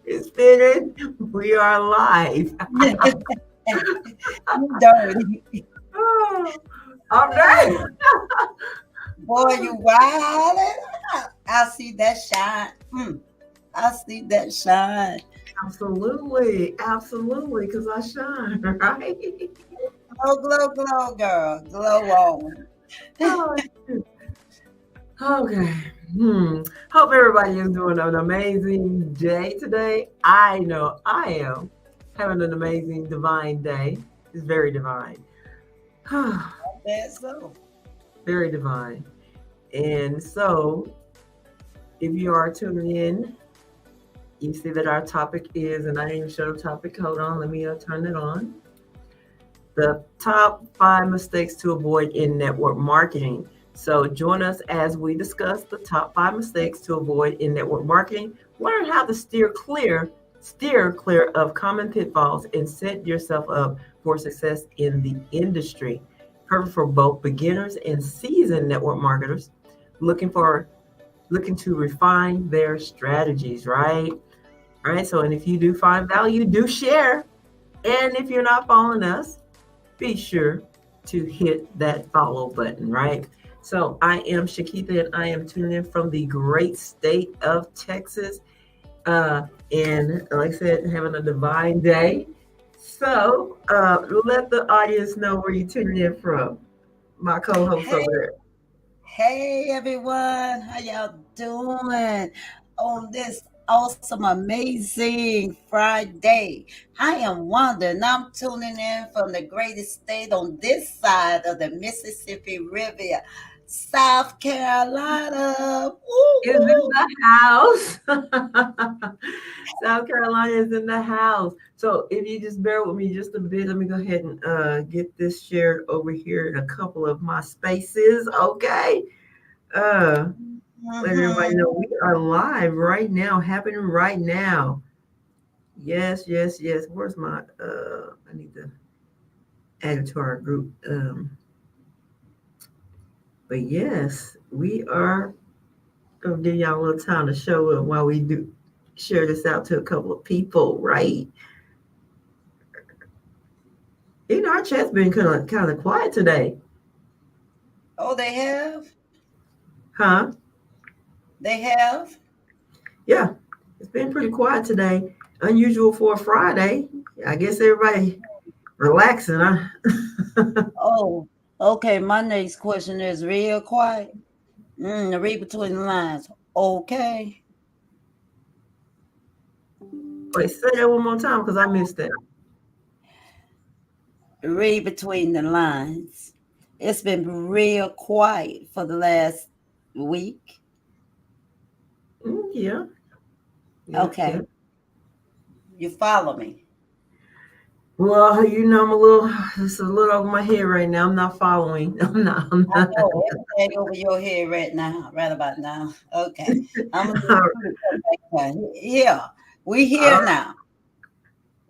It's spinning. We are live. You dirty. Oh, all right. Boy, you wildin' out. I see that shine. I see that shine. Absolutely. Absolutely. Because I shine, right? Glow, glow, glow, girl. Glow on. Oh, okay. Hope everybody is doing an amazing day today. I know I am having an amazing, divine day. It's very divine. That's so. Very divine. And so, if you are tuning in, you see that our topic is, and I didn't show the topic. Hold on, let me turn it on. The top 5 mistakes to avoid in network marketing. So, join us as we discuss the top 5 mistakes to avoid in network marketing. Learn how to steer clear of common pitfalls, and set yourself up for success in the industry. Perfect for both beginners and seasoned network marketers looking to refine their strategies, right? All right. So, and if you do find value, do share. And if you're not following us, be sure to hit that follow button, right? So, I am Shakitha, and I am tuning in from the great state of Texas. Uh, and like I said, having a divine day. So, let the audience know where you're tuning in from. My co-host Hey, over there. hey, everyone. How y'all doing on this awesome, amazing Friday? I am Wanda, and I'm tuning in from the greatest state on this side of the Mississippi River, South Carolina. Woo, Is in woo. the house. South Carolina is in the house. So if you just bear with me just a bit, let me go ahead and get this shared over here in a couple of my spaces. Okay. Uh, let everybody Mhm. know we are live right now, happening right now. Yes, yes, yes. Where's my I need to add it to our group. But yes, we are gonna give y'all a little time to show up while we do share this out to a couple of people, right? Our chat's been kind of quiet today, Oh, they have? huh? They have? Yeah, it's been pretty quiet today. Unusual for a Friday. I guess everybody relaxing, huh? Oh, okay. My next question is real quiet. Read between the lines. Okay. Wait, say that one more time because I missed that. Read between the lines. It's been real quiet for the last week. Yeah, yeah, yeah. Okay. You follow me. Well, I'm it's a little over my head right now. I'm not following. I'm not. I'm I not. know everything over your head right now, right about now. Okay. I'm gonna All need you to come back down. Yeah, we here right, now.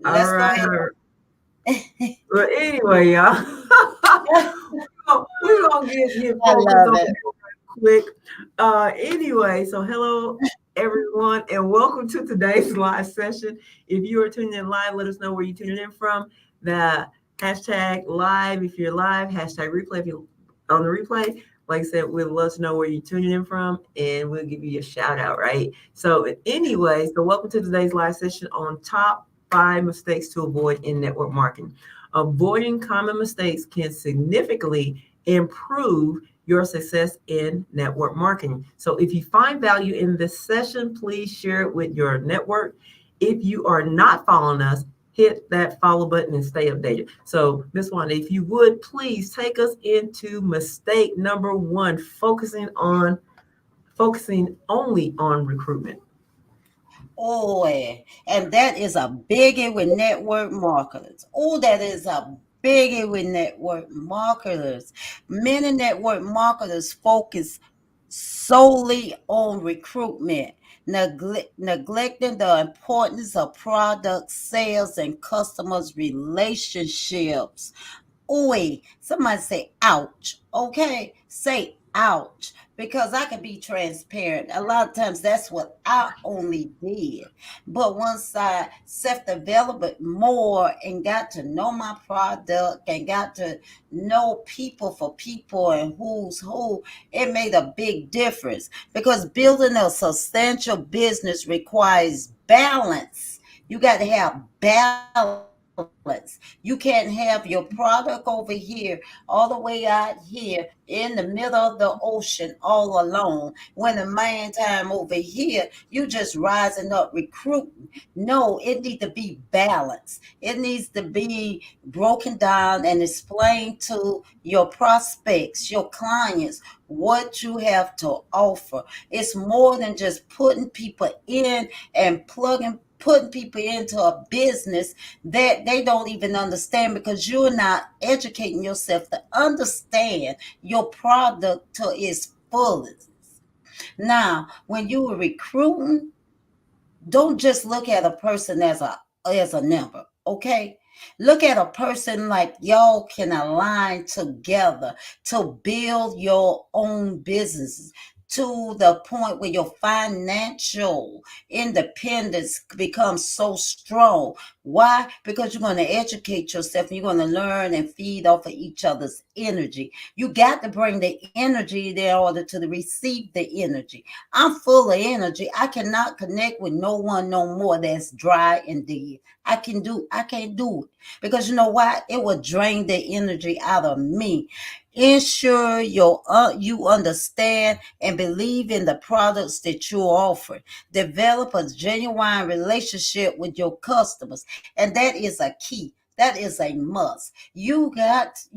all Let's go right. ahead. All right. But anyway, y'all, we're gonna get I focused love on it. quick. Anyway, so hello everyone, and welcome to today's live session. If you are tuning in live, let us know where you're tuning in from. The hashtag live if you're live, hashtag replay if you're on the replay. Like I said, we'd love to know where you're tuning in from, and we'll give you a shout out, right? So, anyway, so welcome to today's live session on top 5 mistakes to avoid in network marketing. Avoiding common mistakes can significantly improve your success in network marketing. So if you find value in this session, please share it with your network. If you are not following us, hit that follow button and stay updated. So, Miss Wanda, if you would please take us into mistake number one, focusing only on recruitment. Oh, and that is a biggie with network marketers. Oh, that is a biggie with network marketers. Many network marketers focus solely on recruitment, neglecting the importance of product sales and customers' relationships. Ooh, somebody say ouch. Okay, say Ouch. Because I can be transparent. A lot of times that's what I only did. But once I self developed more and got to know my product and got to know people for people and who's who, it made a big difference. Because building a substantial business requires balance. You got to have balance. You can't have your product over here, all the way out here in the middle of the ocean all alone. When the main time over here, you just rising up recruiting. No, it need to be balanced. It needs to be broken down and explained to your prospects, your clients, what you have to offer. It's more than just putting people in and putting people into a business that they don't even understand because you're not educating yourself to understand your product to its fullest. Now, when you were recruiting, don't just look at a person as a number, okay? Look at a person like y'all can align together to build your own businesses to the point where your financial independence becomes so strong. Why? Because you're going to educate yourself and you're going to learn and feed off of each other's energy. You got to bring the energy in order to receive the energy. I'm full of energy. I cannot connect with no one no more that's dry and dead. I can't do it. Because you know what? It will drain the energy out of me. Ensure you understand and believe in the products that you offer. Develop a genuine relationship with your customers. And that is a key. That is a must. You must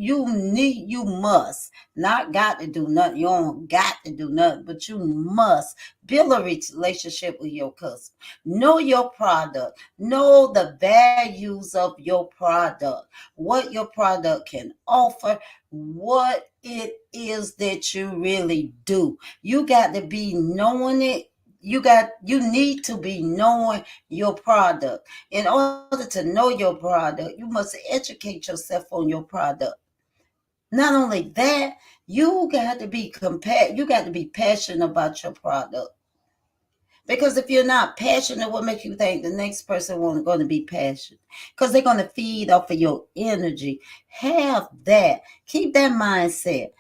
not got to do nothing. You don't got to do nothing, but you must build a relationship with your customer. Know your product. Know the values of your product. What your product can offer. What it is that you really do. You got to be knowing it. You need to be knowing your product. In order to know your product, you must educate yourself on your product. Not only that, you got to be passionate about your product. Because if you're not passionate, what makes you think the next person won't going to be passionate? Because they're going to feed off of your energy. Have that. Keep that mindset.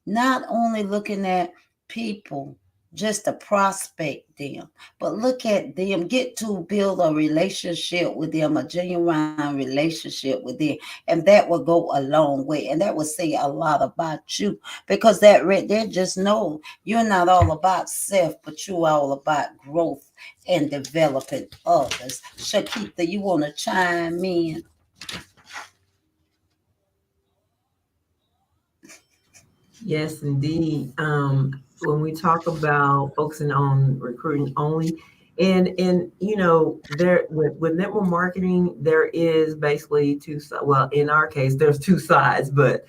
Not only looking at people just to prospect them, but look at them, get to build a relationship with them, a genuine relationship with them, and that will go a long way, and that will say a lot about you because that right there just know you're not all about self, but you're all about growth and developing others. Shakita, you want to chime in? Yes, indeed. When we talk about focusing on recruiting only, and there with network marketing, there is basically well, in our case, there's two sides, but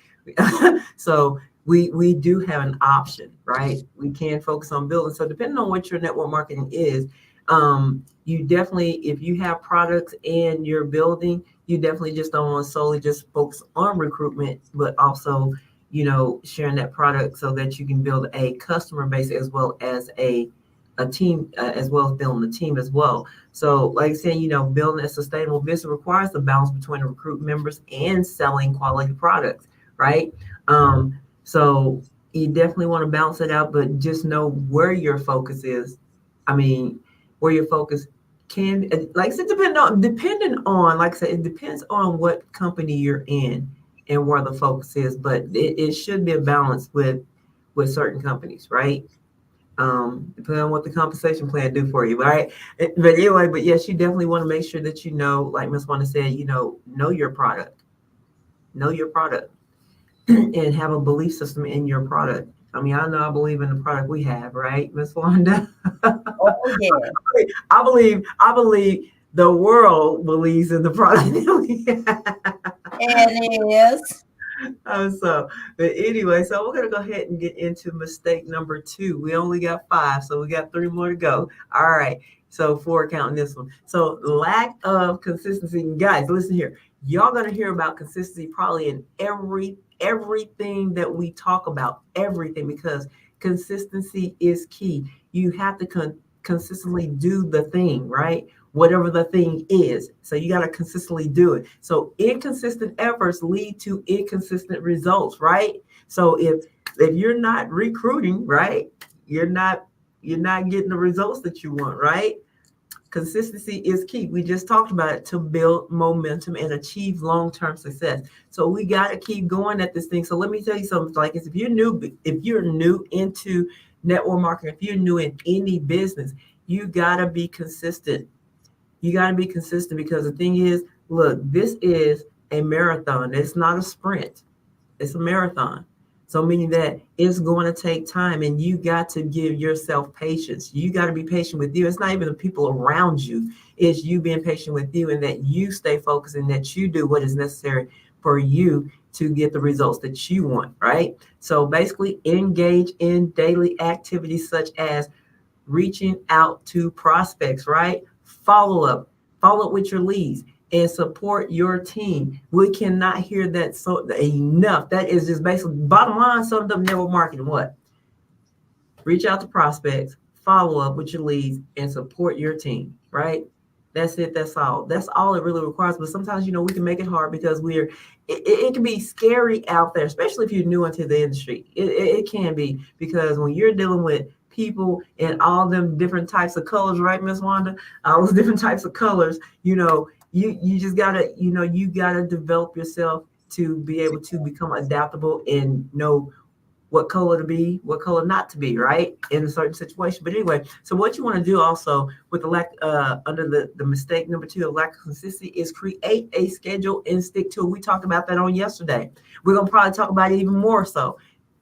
so we do have an option, right? We can focus on building. So depending on what your network marketing is, you definitely, if you have products and you're building, you definitely just don't want to solely just focus on recruitment, but also sharing that product so that you can build a customer base as well as a team, as well as building a team as well. So like saying, building a sustainable business requires the balance between recruit members and selling quality products, right? So you definitely want to balance it out, but just know where your focus is. I mean, where your focus can, like I said, depending on, like I said, it depends on what company you're in and where the focus is, but it should be a balance with certain companies, right? Depending on what the compensation plan do for you, right? But anyway, but yes, you definitely want to make sure that like Miss Wanda said, know your product, know your product, and have a belief system in your product. I mean, I know I believe in the product we have, right, Miss Wanda? Oh yeah. I believe the world believes in the product that we have. It is. So, but anyway, so we're gonna go ahead and get into mistake number two. We only got five, so we got three more to go. All right. So four counting this one. So lack of consistency. Guys, listen here. Y'all gonna hear about consistency probably in everything that we talk about, everything, because consistency is key. You have to consistently do the thing, right? Whatever the thing is. So you got to consistently do it. So inconsistent efforts lead to inconsistent results, right? So if you're not recruiting, right, you're not you're not getting the results that you want, right? Consistency is key. We just talked about it, to build momentum and achieve long-term success. So we got to keep going at this thing. So let me tell you something. Like, if you're new into network marketing, if you're new in any business, you got to be consistent. You got to be consistent, because the thing is, look, this is a marathon. It's not a sprint. It's a marathon. So meaning that it's going to take time, and you got to give yourself patience. You got to be patient with you. It's not even the people around you. It's you being patient with you, and that you stay focused, and that you do what is necessary for you to get the results that you want, right? So basically engage in daily activities such as reaching out to prospects, right? Follow up, follow up with your leads, and support your team. We cannot hear that so enough. That is just basically bottom line. Some of them network marketing. What? Reach out to prospects, follow up with your leads, and support your team, right? That's it. That's all. That's all it really requires. But sometimes, we can make it hard, because it can be scary out there, especially if you're new into the industry. It can be, because when you're dealing with people in all them different types of colors, right, Miss Wanda? All those different types of colors, you just gotta, you gotta develop yourself to be able to become adaptable and know what color to be, what color not to be, right? In a certain situation. But anyway, so what you want to do also with the lack, under the mistake number two of lack of consistency, is create a schedule and stick to it. We talked about that on yesterday. We're going to probably talk about it even more so.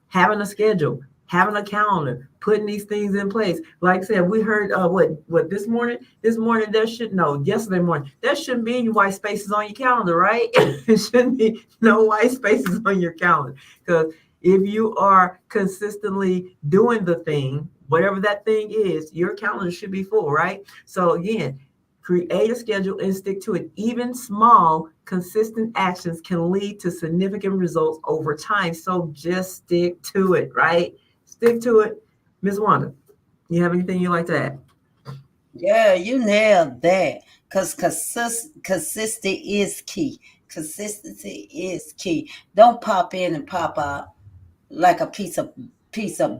Having a schedule, having a calendar, putting these things in place. Like I said, we heard what this morning. This morning there should no yesterday morning there shouldn't be any white spaces on your calendar, right? It shouldn't be no white spaces on your calendar, because if you are consistently doing the thing, whatever that thing is, your calendar should be full, right? So again, create a schedule and stick to it. Even small, consistent actions can lead to significant results over time. So just stick to it, right? Stick to it. Miss Wanda, you have anything you'd like to add? Yeah, you nailed that. Because consistency is key. Consistency is key. Don't pop in and pop out like a piece of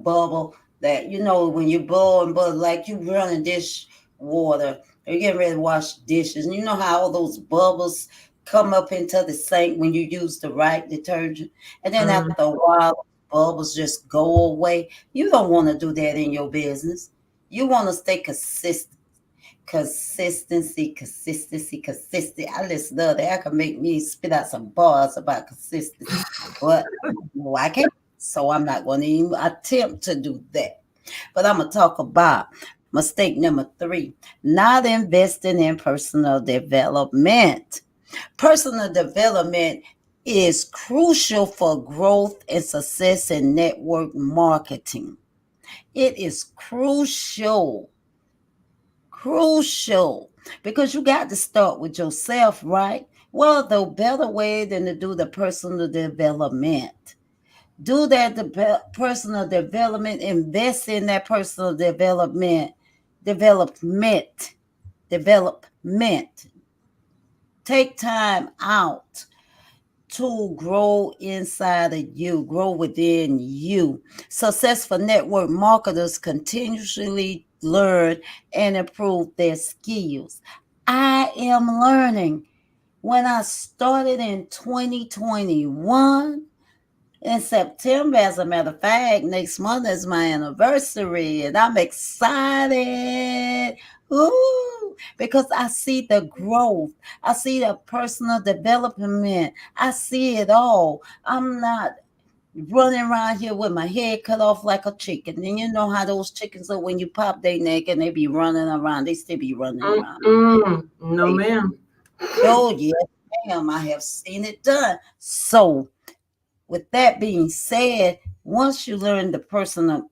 bubble that when you blow and blow, like you running dish water or you getting ready to wash dishes, and you know how all those bubbles come up into the sink when you use the right detergent, and then Mm, after a while bubbles just go away. You don't want to do that in your business. You want to stay consistent. Consistency. I just love that. That can make me spit out some bars about consistency. But no, I can't. So I'm not going to even attempt to do that. But I'm going to talk about mistake number 3, not investing in personal development. Personal development is crucial for growth and success in network marketing. It is crucial because you got to start with yourself, right? Well, the better way than to do the personal development. Do that personal development, invest in that personal development, development. Take time out to grow inside of you, grow within you. Successful network marketers continuously learn and improve their skills. I am learning. When I started in 2021, in September, as a matter of fact, next month is my anniversary, and I'm excited. Ooh, because I see the growth, I see the personal development, I see it all. I'm not running around here with my head cut off like a chicken. And you know how those chickens are when you pop their neck and they be running around, they still be running around. no, They, ma'am. oh, yes, ma'am, I have seen it done. So, with that being said, once you learn the personal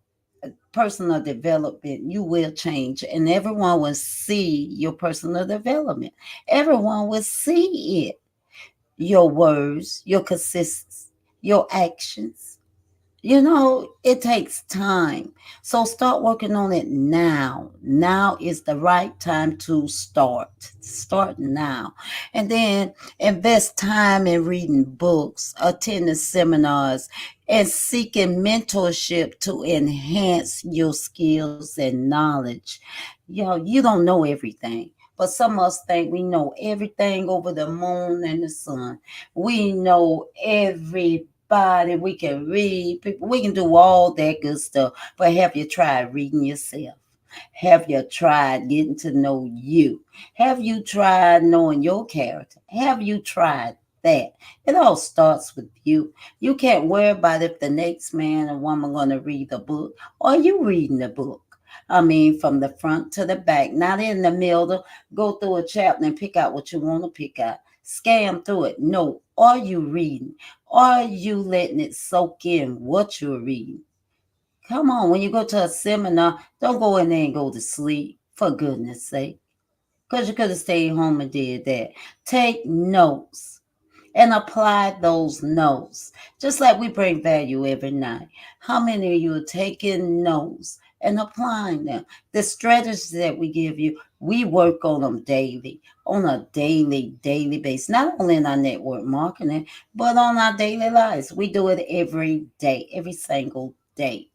development, you will change, and everyone will see your personal development. Everyone will see it. your words, your consistency, your actions. You know, it takes time. So start working on it now. Now is the right time to start. Start now. And then invest time in reading books, attending seminars, and seeking mentorship to enhance your skills and knowledge. You don't know everything. But some of us think we know everything over the moon and the sun. We know everybody. We can read people. We can do all that good stuff. But have you tried reading yourself? Have you tried getting to know you? Have you tried knowing your character? Have you tried that? It all starts with you. You can't worry about if the next man or woman going to read the book. Are you reading the book? I mean, from the front to the back, not in the middle. Go through a chapter and pick out what you want to pick out. Scam through it. No. Are you reading? Are you letting it soak in what you're reading? Come on, when you go to a seminar, don't go in there and go to sleep, for goodness sake. Because you could have stayed home and did that. Take notes and apply those notes. Just like we bring value every night. How many of you are taking notes and applying them? The strategies that we give you, we work on them daily, on a daily basis. Not only in our network marketing, but on our daily lives. We do it every day, every single day.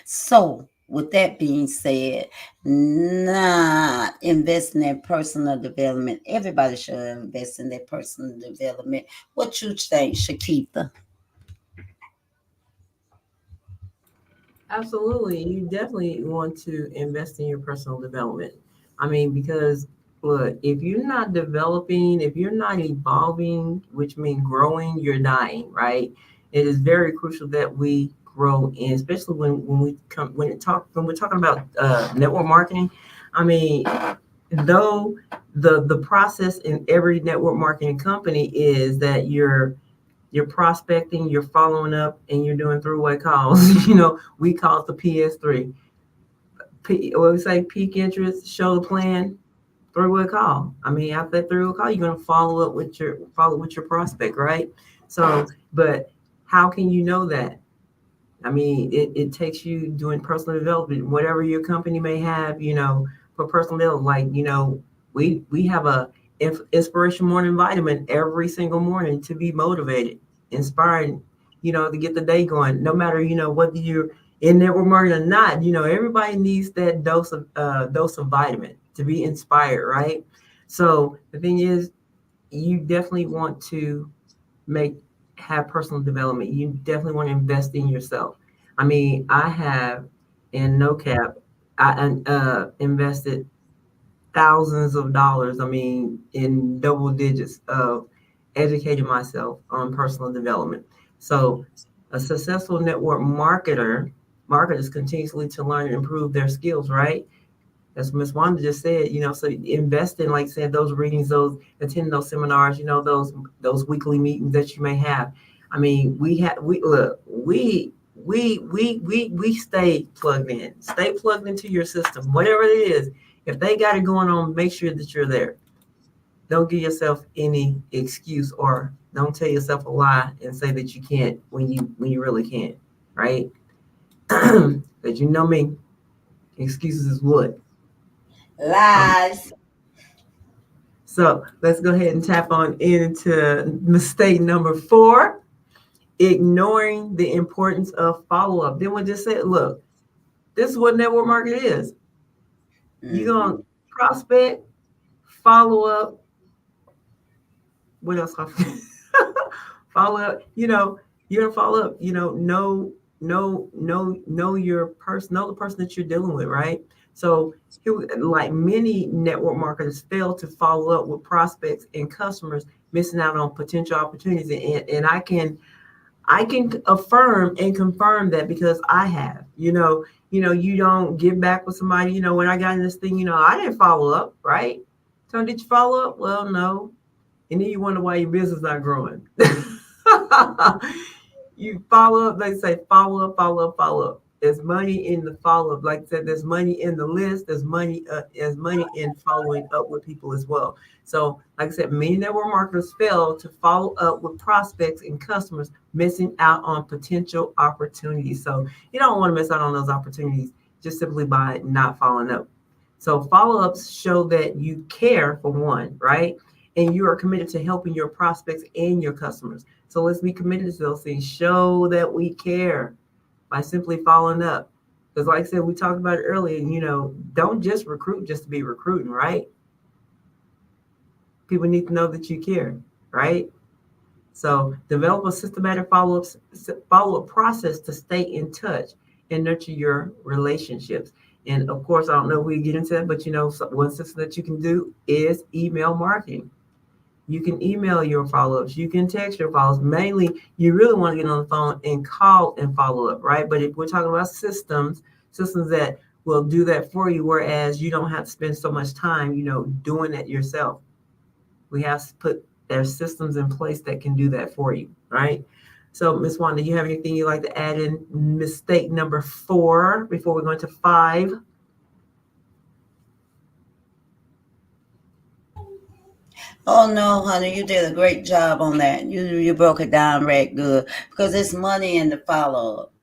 So, with that being said, not investing in personal development. Everybody should invest in their personal development. What you think, Shakita? Absolutely. You definitely want to invest in your personal development. I mean, because look, if you're not developing, if you're not evolving, which means growing, you're dying, right? It is very crucial that we grow in, especially when we're talking about network marketing. I mean, though the process in every network marketing company is that you're prospecting, you're following up, and you're doing three-way calls. We call it the PS3. What we say, peak interest, show the plan, three-way call. I mean, after that three-way call, you're gonna follow with your prospect, right? So, but how can you know that? I mean, it takes you doing personal development, whatever your company may have, for personal development. Like, we have a inspiration morning vitamin every single morning to be motivated, inspiring, to get the day going. No matter, whether you're in network marketing or not, everybody needs that dose of vitamin to be inspired, right? So the thing is, you definitely want to make have personal development. You definitely want to invest in yourself. I mean, I have in no cap, I invested thousands of dollars. I mean, in double digits of educating myself on personal development. So, a successful network marketers continuously to learn and improve their skills, right? As Miss Wanda just said, so invest in, like I said, those readings, those attending those seminars, those weekly meetings that you may have. I mean, we look, we stay plugged into your system, whatever it is. If they got it going on, make sure that you're there. Don't give yourself any excuse, or don't tell yourself a lie and say that you can't when you really can't, right? But you know me, excuses is what. Um, Lies. So let's go ahead and tap on into mistake number 4, ignoring the importance of follow up. Then we just said, look, this is what network marketing is. You're going Hmm. to prospect, follow up. What else? Follow up, you're going to follow up, know your person, know the person that you're dealing with, right? So, like many network marketers fail to follow up with prospects and customers, missing out on potential opportunities. And I can affirm and confirm that because I have. You don't get back with somebody. When I got in this thing, I didn't follow up, right? So did you follow up? Well, no. And then you wonder why your business not growing. You follow up. They say follow up, follow up, follow up. There's money in the follow up. Like I said, there's money in the list. There's money in following up with people as well. So, like I said, many network marketers fail to follow up with prospects and customers, missing out on potential opportunities. So, you don't want to miss out on those opportunities just simply by not following up. So, follow ups show that you care, for one, right? And you are committed to helping your prospects and your customers. So, let's be committed to those things. Show that we care by simply following up. Because, like I said, we talked about it earlier, don't just recruit just to be recruiting, right? People need to know that you care, right? So, develop a systematic follow up process to stay in touch and nurture your relationships. And of course, I don't know if we get into that, but one system that you can do is email marketing. You can email your follow-ups. You can text your follow-ups. Mainly, you really want to get on the phone and call and follow up, right? But if we're talking about systems that will do that for you, whereas you don't have to spend so much time, doing it yourself. We have to put their systems in place that can do that for you, right? So, Ms. Wanda, do you have anything you'd like to add in mistake number 4 before we go into 5? Oh no, honey, you did a great job on that. You broke it down right good because it's money in the follow up.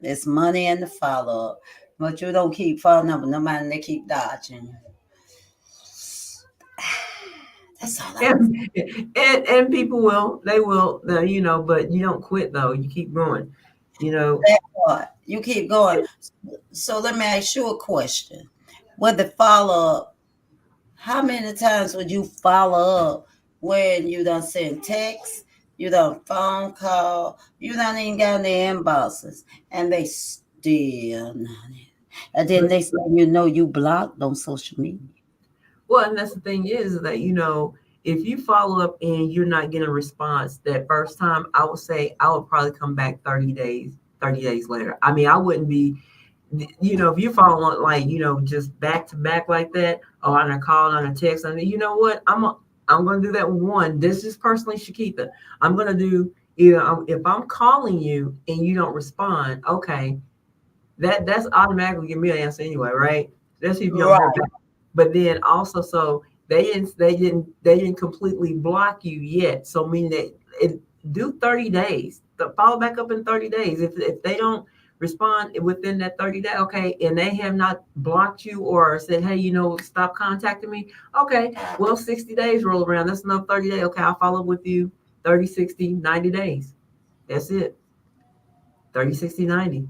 It's money in the follow up, but you don't keep following up with nobody. They keep dodging you. That's all I can say. And people will, but you don't quit though. You keep going, you know. That part. You keep going. So let me ask you a question. With the follow up, how many times would you follow up when you done send text, you done phone call, you done even got in the inboxes, and they still not in. And then But they say, you know, you blocked on social media. well, and that's the thing is that if you follow up and you're not getting a response that first time, I would say I would probably come back 30 days later. I mean, I wouldn't be, if you follow on like just back to back like that, on a call, on a text, and you know what, I'm gonna do that one. This is personally Shakita. I'm gonna do either if I'm calling you and you don't respond, okay, that's automatically give me an answer anyway, right? Especially if you don't hear Right, back. But then also, so they didn't completely block you yet. So meaning that it do 30 days. Follow back up in 30 days. If they don't respond within that 30 day, okay, and they have not blocked you or said, hey, stop contacting me. Okay, well, 60 days roll around. That's another 30 days. Okay, I'll follow up with you 30, 60, 90 days. That's it. 30, 60, 90.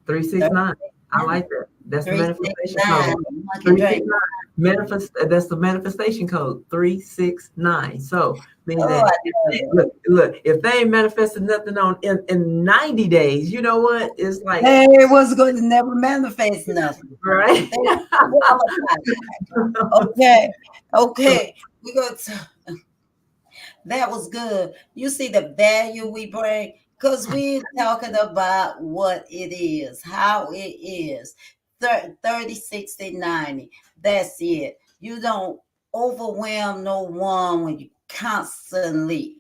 369. I like that. That's the three six manifestation nine. code. Monkey drink. 369. That's the manifestation code. 369. So meaning Oh, that I if love they, it. look, if they ain't manifested nothing on in 90 days, you know what? It's like They was going to never manifest nothing. right. They qualified. Okay, okay. We go to that was good. You see the value we bring because we're talking about what it is, how it is. 30, 60, 90. That's it. You don't overwhelm no one when you constantly.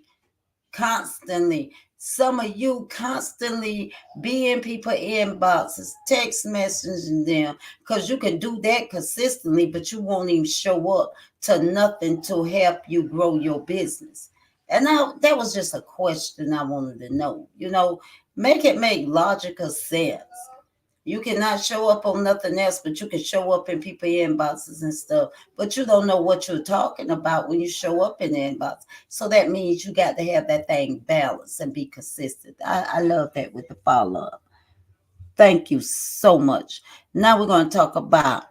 Some of you constantly be in people inboxes, text messaging them, because you can do that consistently, but you won't even show up to nothing to help you grow your business. And now that was just a question I wanted to know. Make it make logical sense. You cannot show up on nothing else, but you can show up in people inboxes and stuff. But you don't know what you're talking about when you show up in the inbox. So that means you got to have that thing balanced and be consistent. I love that with the follow up. Thank you so much. Now we're going to talk about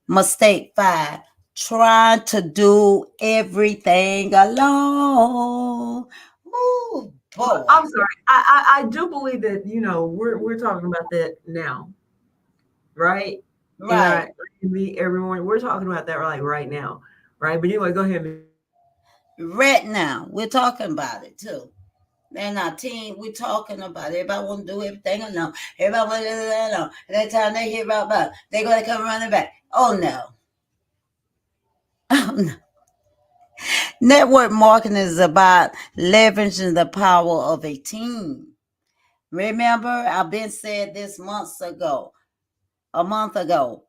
mistake 5, trying to do everything alone. Oh Well, boy. I'm sorry. I do believe that we're talking about that now, right? And Right. I me everyone we're talking about that like right now, right? But anyway, go ahead, Miss Right now, we're talking about it too. And our team, we're talking about it. Everybody want to do everything alone. Everybody want to do it alone. And that time they hear about they're going to come running back. Oh no. Oh no. Network marketing is about leveraging the power of a team, Remember, I've been said this a month ago.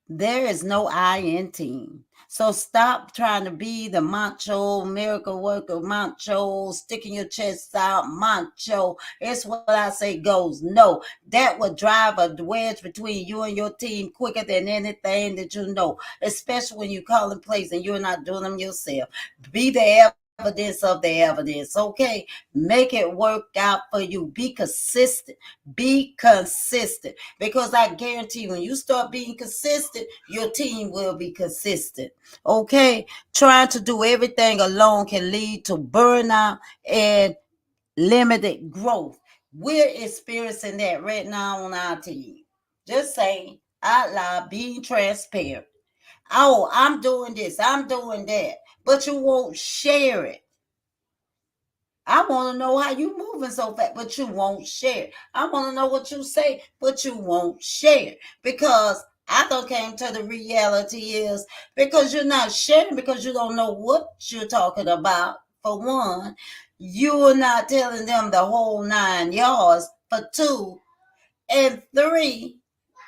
There is no I in team. So stop trying to be the macho miracle worker, macho, sticking your chest out, macho. It's what I say goes. No, that would drive a wedge between you and your team quicker than anything that you know, especially when you call in plays and you're not doing them yourself. Be the evidence of the evidence, okay? Make it work out for you. Be consistent. Be consistent. Because I guarantee you, when you start being consistent, your team will be consistent. Okay? Trying to do everything alone can lead to burnout and limited growth. We're experiencing that right now on our team. Just saying out loud, being transparent. Oh, I'm doing this, I'm doing that, but you won't share it. I want to know how you moving so fast, but you won't share. I want to know what you say, but you won't share. Because I don't came to the reality is because you're not sharing because you don't know what you're talking about. For one, you're not telling them the whole 9 yards. For two, and three,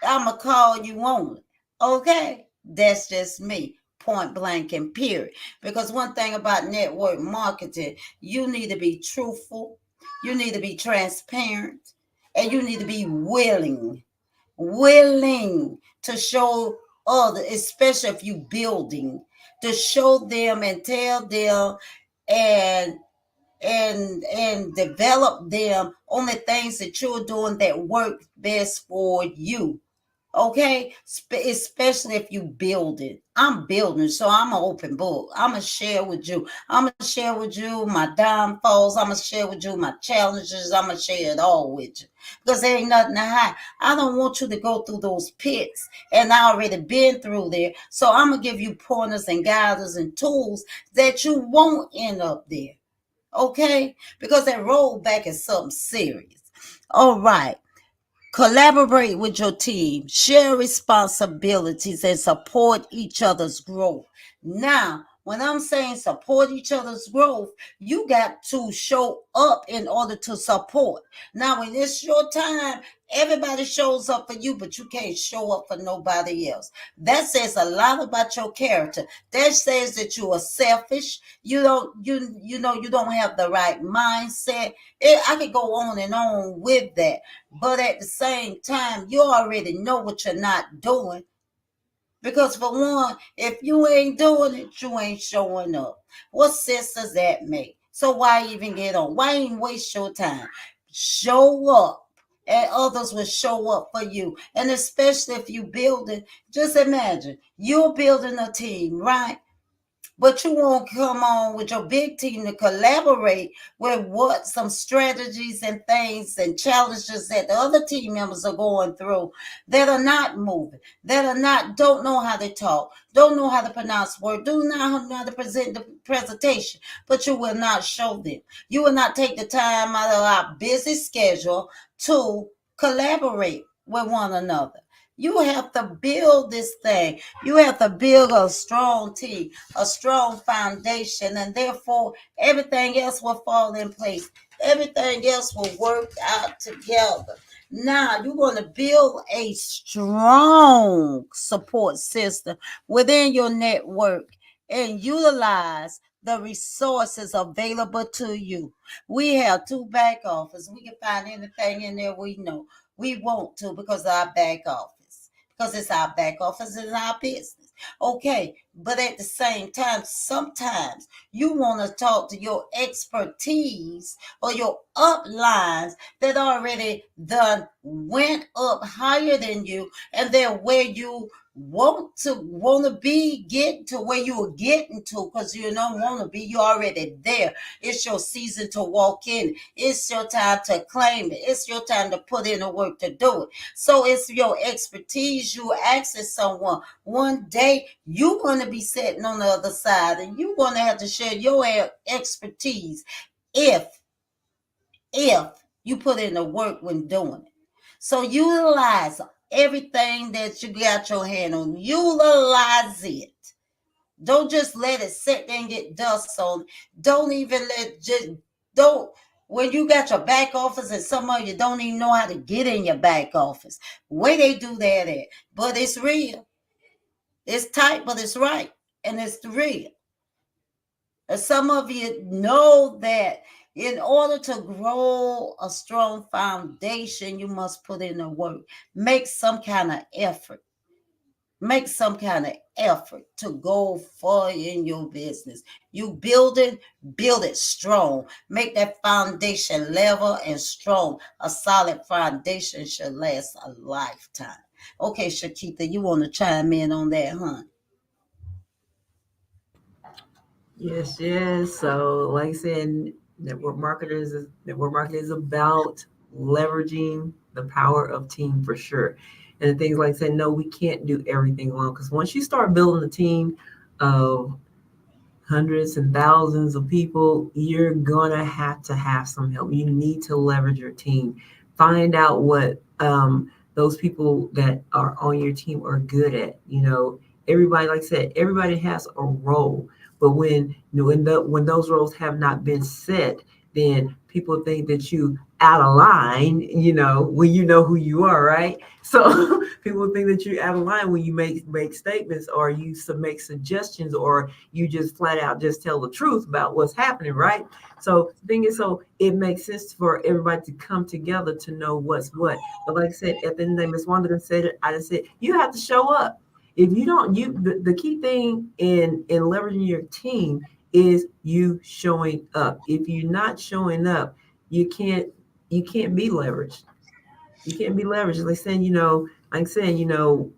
I'ma call you on it. Okay? That's just me. Point blank and period. Because one thing about network marketing, you need to be truthful, you need to be transparent, and you need to be willing to show others, especially if you building, to show them and tell them and develop them on the things that you're doing that work best for you. Okay, especially if you build it. I'm building, so I'm an open book. I'm gonna share with you. I'm gonna share with you my downfalls. I'm gonna share with you my challenges. I'm gonna share it all with you because there ain't nothing to hide. I don't want you to go through those pits, and I already been through there. So I'm gonna give you pointers and guidance and tools that you won't end up there. Okay, because that rollback is something serious. All right. Collaborate with your team, share responsibilities, and support each other's growth. Now, when I'm saying support each other's growth, you got to show up in order to support. Now, when it's your time, everybody shows up for you, but you can't show up for nobody else. That says a lot about your character. That says that you are selfish. You don't have the right mindset. I could go on with that. But at the same time, you already know what you're not doing. Because for one, if you ain't doing it, you ain't showing up. What sense does that make? So why even get on? Why even waste your time? Show up. And others will show up for you. And especially if you build it, just imagine you're building a team, right? But you won't come on with your big team to collaborate with what some strategies and things and challenges that the other team members are going through that are not moving, that are not don't know how to talk, don't know how to pronounce words, do not know how to present the presentation, but you will not show them. You will not take the time out of our busy schedule to collaborate with one another. You have to build this thing. You have to build a strong team, a strong foundation, and therefore everything else will fall in place. Everything else will work out together. Now you're going to build a strong support system within your network and utilize the resources available to you. We have two back offices. We can find anything in there we know. We want to because of our back office. Because it's our back office and our business. Okay, but at the same time, sometimes you want to talk to your expertise or your uplines that already done went up higher than you and they're where you want to be get to where you were getting to because you don't want to be you already there. It's your season to walk in. It's your time to claim it. It's your time to put in the work to do it. So it's your expertise. You asking someone one day you're going to be sitting on the other side and you're going to have to share your expertise if if you put in the work when doing it. So utilize everything that you got your hand on. Utilize it. Don't just let it sit there and get dust on. Don't even let just don't. When you got your back office and some of you don't even know how to get in your back office. Where they do that at. But it's real. It's tight, but it's right. And it's real. And some of you know that in order to grow a strong foundation, you must put in the work. Make some kind of effort. Make some kind of effort to go far in your business. You build it strong. Make that foundation level and strong. A solid foundation should last a lifetime. Okay, Shakita, you want to chime in on that, huh? Yes, yes. So, like I said, network marketing is about leveraging the power of team for sure. And things like I said, no, we can't do everything alone because once you start building a team of hundreds and thousands of people, you're gonna have to have some help. You need to leverage your team. Find out what those people that are on your team are good at. You know, everybody, like I said, everybody has a role. But when those roles have not been set, then people think that you out of line. You know, when you know who you are, right? So people think that you're out of line when you make statements or you make suggestions or you just flat out just tell the truth about what's happening, right? So the thing is, so it makes sense for everybody to come together to know what's what. But like I said, at the end of the day, Miss Wanda said it. I just said you have to show up. If you don't, the key thing in leveraging your team is you showing up. If you're not showing up, you can't you can't be leveraged. You can't be leveraged. Like saying, like saying,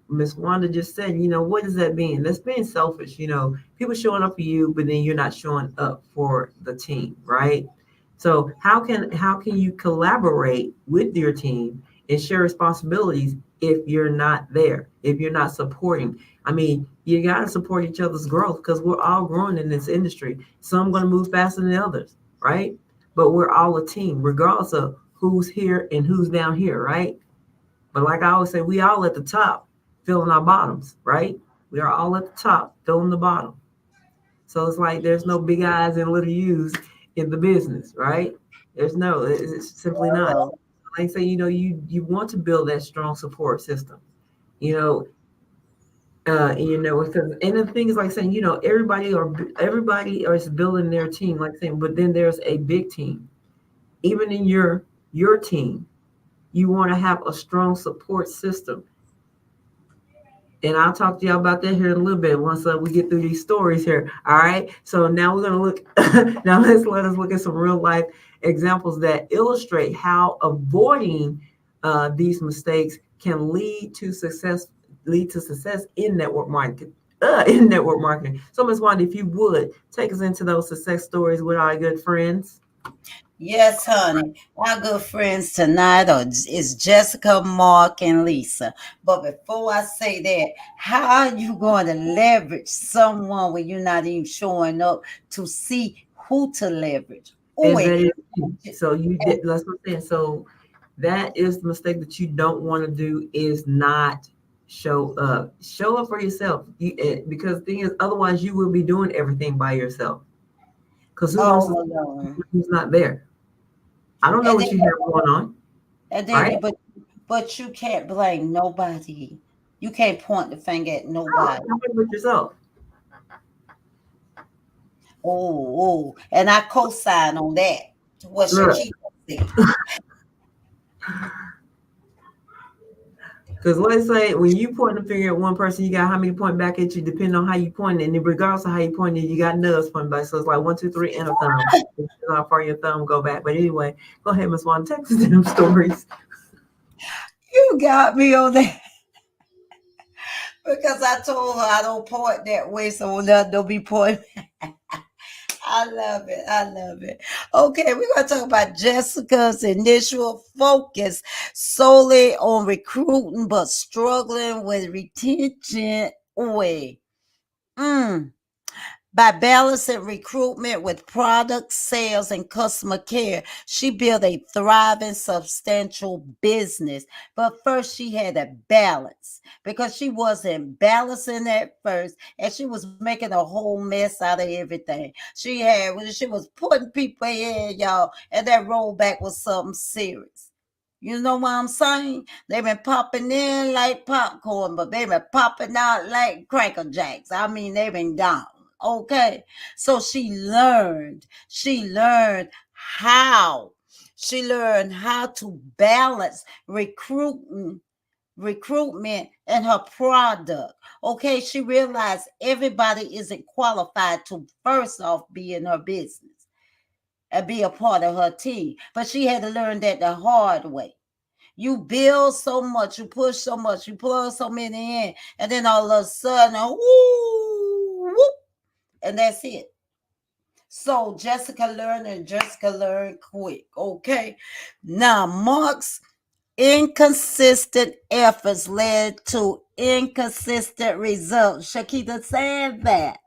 Miss Wanda just said, what does that mean? That's being selfish. People showing up for you, but then you're not showing up for the team, right? So how can you collaborate with your team and share responsibilities if you're not there, if you're not supporting? I mean, you got to support each other's growth because we're all growing in this industry. Some going to move faster than others, right? But we're all a team, regardless of who's here and who's down here, right? But like I always say, we all at the top filling our bottoms, right? We are all at the top filling the bottom. So it's like there's no big eyes and little U's in the business, right? It's simply not. Oh, Like I say, you want to build that strong support system, you know, because and the thing is like saying, everybody is building their team, like saying, but then there's a big team. Even in your team, you want to have a strong support system. And I'll talk to y'all about that here in a little bit once we get through these stories here. All right. So now we're gonna look. Now let us look at some real life examples that illustrate how avoiding these mistakes can Lead to success in network marketing. In network marketing. So, Ms. Wanda, if you would take us into those success stories with our good friends. yes, honey. Our good friends tonight is Jessica, Mark, and Lisa. But before I say that, how are you going to leverage someone when you're not even showing up to see who to leverage? Oh, And that is so you did. That's what I'm saying. So that is the mistake that you don't want to do is not show up. Show up for yourself. Because the thing is, otherwise you will be doing everything by yourself. Because who wants to all alone. who's not there? I don't know And what you have going on, then right? but you can't blame nobody. You can't point the finger at No, nobody. have it with yourself. And I co-sign on that. What Look, Shakira said. because let's say when you point the finger at one person, you got how many point back at you, depending on how you point it. And regardless of how you point it, you got nubs pointing back. So it's like one, two, three, and a thumb. How far your thumb go back. But anyway, go ahead, Miss Wanda, take us to them stories. You got me on that because I told her I don't point that way, so nothing don't be pointing. I love it. I love it. Okay, we're going to talk about Jessica's initial focus solely on recruiting, but struggling with retention. Wait. Mm. By balancing recruitment with product sales and customer care, she built a thriving, substantial business. But first, she had a balance because she wasn't balancing at first, and she was making a whole mess out of everything. She was putting people in, y'all, and that rollback was something serious. You know what I'm saying? They've been popping in like popcorn, but they've been popping out like Cracker Jacks. I mean, they've been gone. Okay. So she learned how. She learned how to balance recruitment and her product. Okay. She realized everybody isn't qualified to first off be in her business and be a part of her team. But she had to learn that the hard way. You build so much, you push so much, you plug so many in, and then all of a sudden, whoo, whoop, and that's it. So Jessica learned quick. Okay. Now Mark's inconsistent efforts led to inconsistent results. Shakita said that.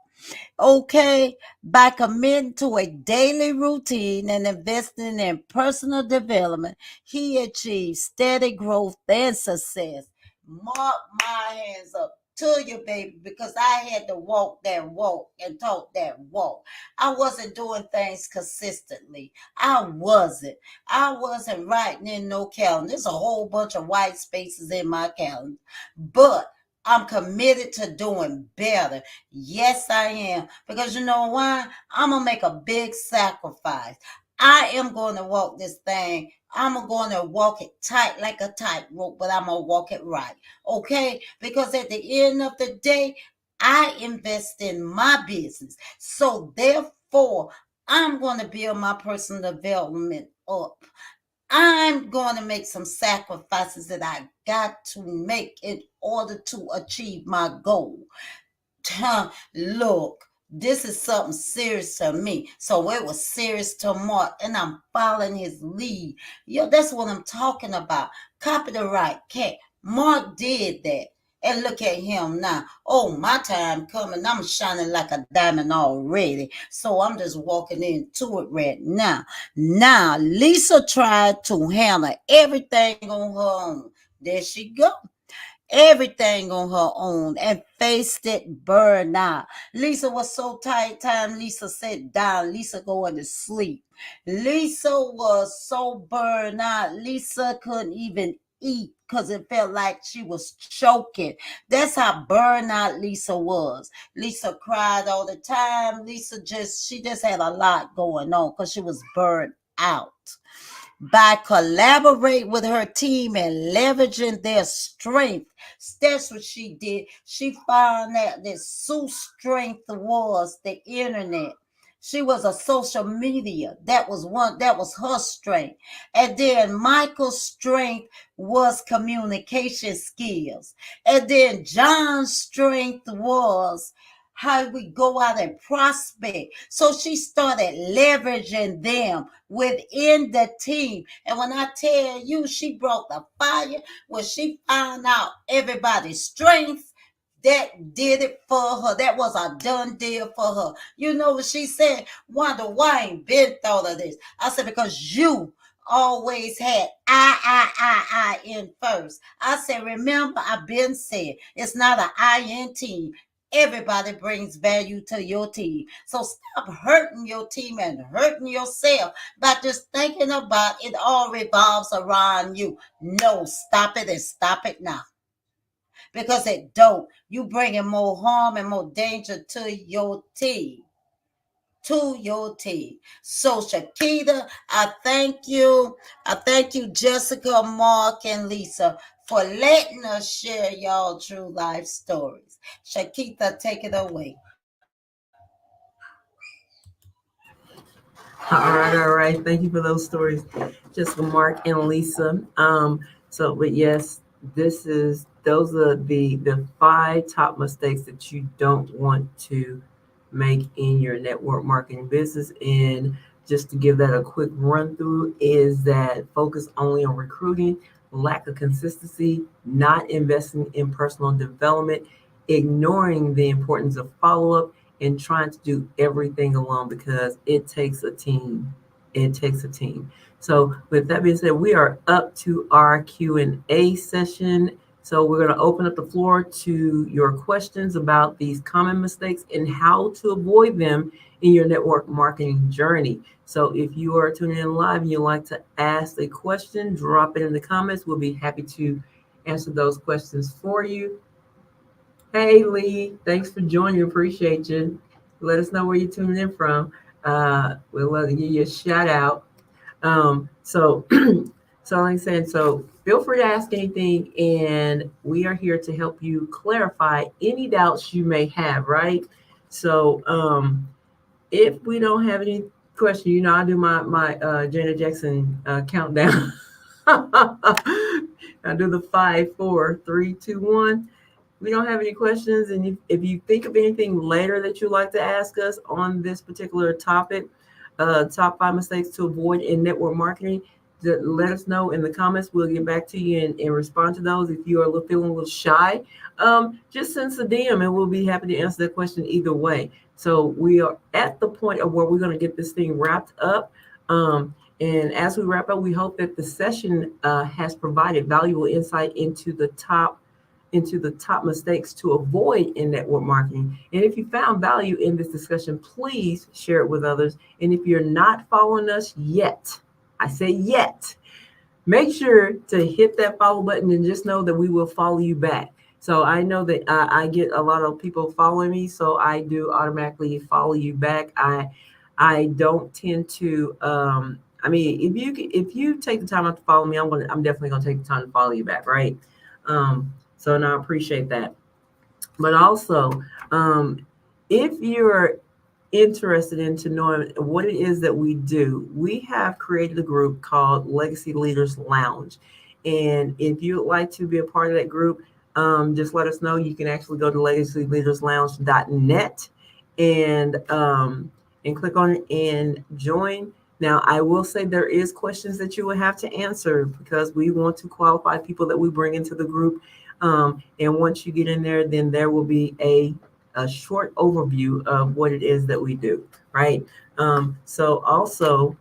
Okay, by committing to a daily routine and investing in personal development, he achieved steady growth and success. Mark my hands up to you, baby, because I had to walk that walk and talk that walk. I wasn't doing things consistently. I wasn't writing in no calendar. There's a whole bunch of white spaces in my calendar. But I'm committed to doing better. Yes, I am. Because you know why? I'm going to make a big sacrifice. I am going to walk this thing. I'm going to walk it tight like a tightrope, but I'm going to walk it right. Okay? Because at the end of the day, I invest in my business. So therefore, I'm going to build my personal development up. I'm going to make some sacrifices that I got to make in order to achieve my goal. Look, this is something serious to me. So it was serious to Mark, and I'm following his lead. Yo, that's what I'm talking about. Copy the right cat. Mark did that. And look at him now. Oh, my time coming. I'm shining like a diamond already. So I'm just walking into it right now. Now, Lisa tried to handle everything on her own. There she go, everything on her own and faced it burnout. Lisa was so tired. Time Lisa sat down, Lisa going to sleep. Lisa was so burned out. Lisa couldn't even eat because it felt like she was choking. That's how burned out Lisa was. Lisa cried all the time. She just had a lot going on because she was burned out. By collaborating with her team and leveraging their strength. That's what she did. She found out that Sue's strength was the internet. She was a social media. That was her strength. And then Michael's strength was communication skills. And then John's strength was how we go out and prospect. So she started leveraging them within the team. And when I tell you, she brought the fire when she found out everybody's strengths. That did it for her. That was a done deal for her. You know what she said? Wonder why I ain't been thought of this. I said, because you always had I in first. I said, remember, I've been said it's not an I in team. Everybody brings value to your team. So stop hurting your team and hurting yourself by just thinking about it all revolves around you. No, stop it and stop it now. Because it don't. You bringing more harm and more danger to your team. To your team. So Shakita, I thank you. I thank you, Jessica, Mark, and Lisa, for letting us share y'all true life stories. Shakita, take it away. All right. Thank you for those stories, Jessica, Mark, and Lisa. But yes, those are the five top mistakes that you don't want to make in your network marketing business. And just to give that a quick run through, is that focus only on recruiting, lack of consistency, not investing in personal development, ignoring the importance of follow up, and trying to do everything alone, because it takes a team. It takes a team. So with that being said, we are up to our Q&A session. So we're going to open up the floor to your questions about these common mistakes and how to avoid them in your network marketing journey. So if you are tuning in live and you'd like to ask a question, drop it in the comments. We'll be happy to answer those questions for you. Hey Lee, thanks for joining. Appreciate you. Let us know where you're tuning in from. We'd love to give you a shout out. So, so like I said, so feel free to ask anything, and we are here to help you clarify any doubts you may have. Right. So, if we don't have any question, I do my Janet Jackson countdown. I do the 5, 4, 3, 2, 1. We don't have any questions, and if you think of anything later that you'd like to ask us on this particular topic, top 5 mistakes to avoid in network marketing, let us know in the comments. We'll get back to you and respond to those. If you are feeling a little shy, just send us a DM and we'll be happy to answer that question either way. So we are at the point of where we're going to get this thing wrapped up. And as we wrap up, we hope that the session has provided valuable insight into the top mistakes to avoid in network marketing. And if you found value in this discussion, please share it with others. And if you're not following us yet, I say yet, make sure to hit that follow button and just know that we will follow you back. So I know that I get a lot of people following me, so I do automatically follow you back. I don't tend to. I mean, if you take the time out to follow me, I'm definitely gonna take the time to follow you back, right? So now I appreciate that. But also, if you're interested into knowing what it is that we do, we have created a group called Legacy Leaders Lounge. And if you'd like to be a part of that group, just let us know. You can actually go to legacyleaderslounge.net and click on it and join. Now, I will say there is questions that you will have to answer because we want to qualify people that we bring into the group. And once you get in there, then there will be a short overview of what it is that we do, right? So also,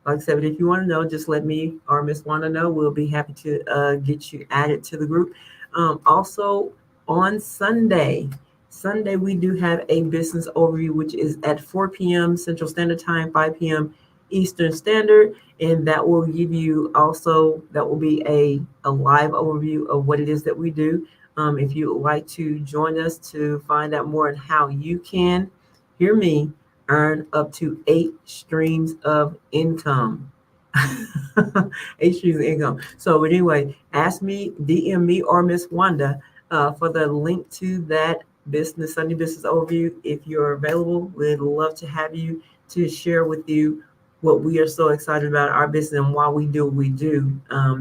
like I said, but if you want to know, just let me or Miss Wanda know. We'll be happy to get you added to the group. Also, on Sunday we do have a business overview, which is at 4 p.m. Central Standard Time, 5 p.m. Eastern Standard, and that will give you also that will be a live overview of what it is that we do. If you would like to join us to find out more on how you can, hear me, earn up to 8 streams of income. 8 streams of income. So anyway, ask me, DM me or Miss Wanda for the link to that Sunday business overview. If you're available, we'd love to have you to share with you what we are so excited about our business and why we do what we do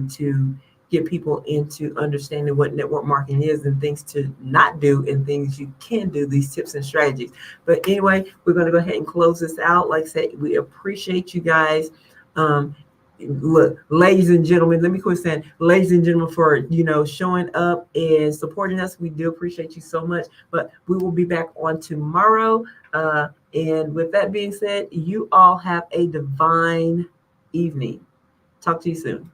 to get people into understanding what network marketing is and things to not do and things you can do, these tips and strategies. But anyway, we're going to go ahead and close this out. Like I said, we appreciate you guys. Look, ladies and gentlemen, let me quit saying, ladies and gentlemen, for showing up and supporting us. We do appreciate you so much. But we will be back on tomorrow. And with that being said, you all have a divine evening. Talk to you soon.